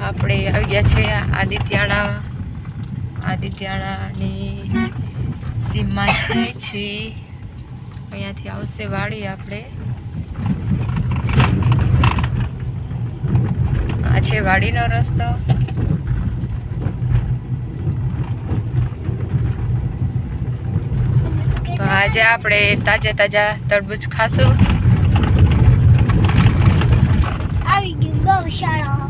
આપણે આવી ગયા છે આદિત્યાણાની સીમમાં છે અહીંયાથી આવશે વાડી આપણે આ છે વાડીનો રસ્તો તો આજે આપણે તાજા તરબૂચ ખાશું આવી ગયું ગૌશાળા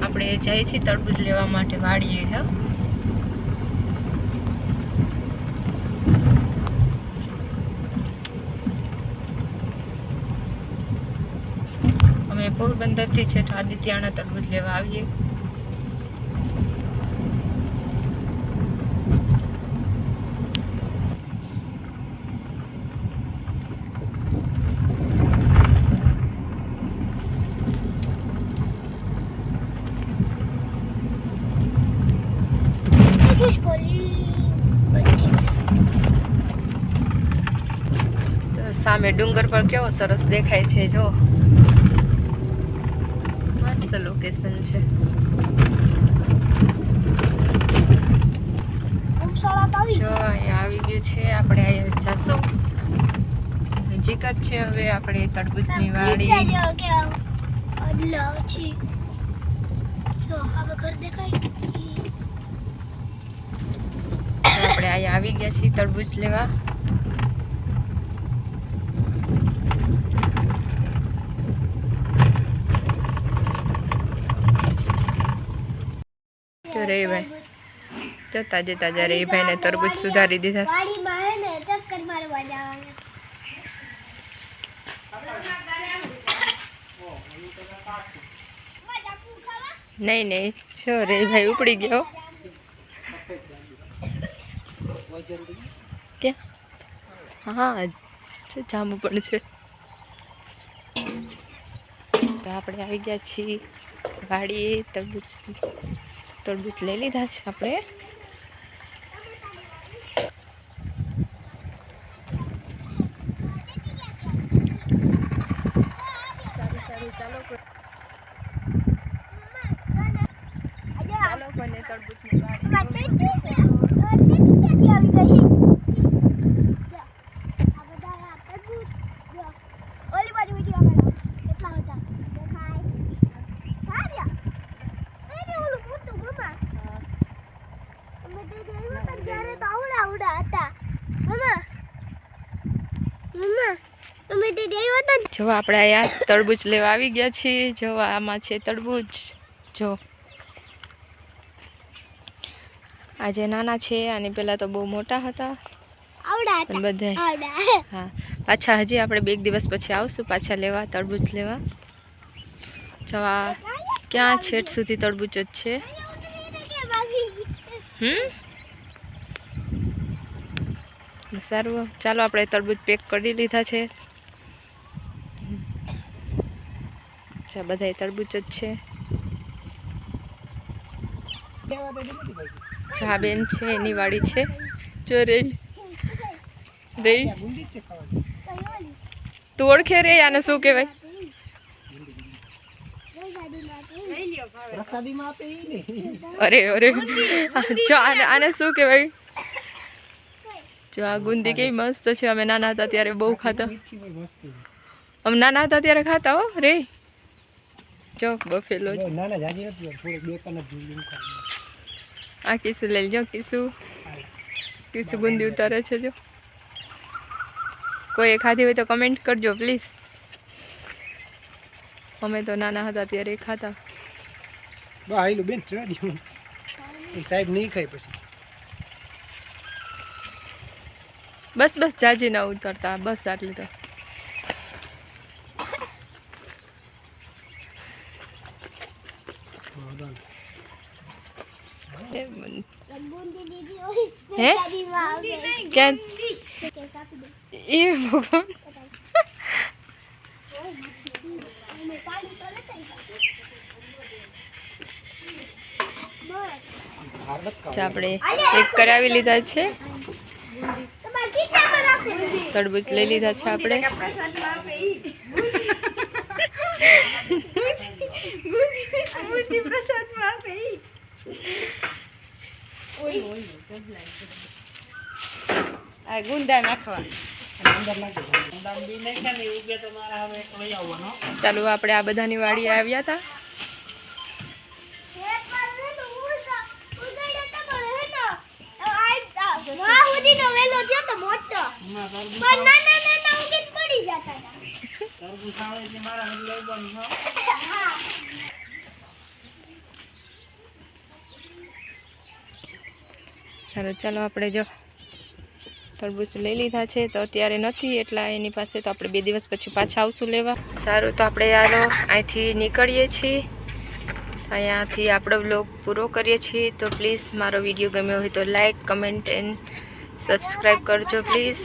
આપણે જઈએ છીએ તરબૂચ લેવા માટે વાડીએ હા અમે પોરબંદરથી છે તો આદિત્યાણા તરબૂચ લેવા આવીએ સામે ડુંગર પર કેવો સરસ દેખાય છે જો મસ્ત લોકેશન છે જો અહીંયા આવી ગયું છે આપણે અહીંયા જશું નજીક જ છે હવે આપણે તરબૂચની વાડી આપણે અહીંયા આવી ગયા છીએ તરબૂચ લેવા રે ભાઈ જો તાજા રે ભાઈ ને તરબૂચ સુધારી દીધા નહીં જો રે ભાઈ ઉપડી ગયો ક્યાં હા જામું પણ છે તો આપણે આવી ગયા છીએ વાડીએ તરબૂચ લઈ લીધા છે આપણે સારું ચાલો કોને તરબૂચની વાડી જો આપણે અહીંયા તરબૂચ લેવા આવી ગયા છીએ જો આમાં છે તરબૂચ જો આજે નાના છે અને પેલા તો બહુ મોટા હતા બધા હા પાછા હજી આપણે 2 દિવસ પછી આવશું પાછા લેવા તરબૂચ લેવા જો આ ક્યાં છેટ સુધી તરબૂચ જ છે સારું ચાલો આપણે તરબૂચ પેક કરી લીધા છે બધા તરબૂચ જ છે ચા બેન છે એની વાડી છે જો રે તું ઓળખે રે આને શું કહેવાય અરે જો આને શું કહેવાય જો આ ગુંદી કેવી મસ્ત છે અમે નાના હતા ત્યારે બહુ ખાતા અમે નાના હતા ત્યારે ખાતા હો રે જો બફેલો આ કિસુ લઈ લો કિસુ ગુંદી ઉતારે છે જો કોઈ ખાધી હોય તો કમેન્ટ કરજો પ્લીઝ અમે તો નાના હતા ત્યારે ખાતા સાહેબ નહીં ખાય પછી બસ જાજી ના ઉતરતા બસ આટલી તો બુંદી દીદી હોય હે? ચાદીમાં આવે ક્યાં કે કાપી દે એ ભગવાન મેં કાઢી તો લેતા બસ જો આપણે ચેક કરાવી લીધા છે તમારે ખીચામાં રાખો તરબૂચ લઈ લીધા છે આપણે ગુંદા નાખવા ચાલો આપણે આ બધાની વાડી આવ્યા હતા હે પર હે તો ઉગાડ્યા તો પણ હે ને આ વાહ ઉડીનો વેલો છે તો મોટો પણ નાના ઉગી પડી જતા હતા સારું ચાલો આપણે જો તરબૂચ લઈ લીધા છે તો અત્યારે નથી એટલા એની પાસે તો આપણે 2 દિવસ પછી પાછા આવશું લેવા સારું તો આપણે યાર અહીંથી નીકળીએ છીએ અહીંયાથી આપણો વ્લોગ પૂરો કરીએ છીએ તો પ્લીઝ મારો વિડીયો ગમ્યો હોય તો લાઈક કમેન્ટ એન્ડ સબસ્ક્રાઈબ કરજો પ્લીઝ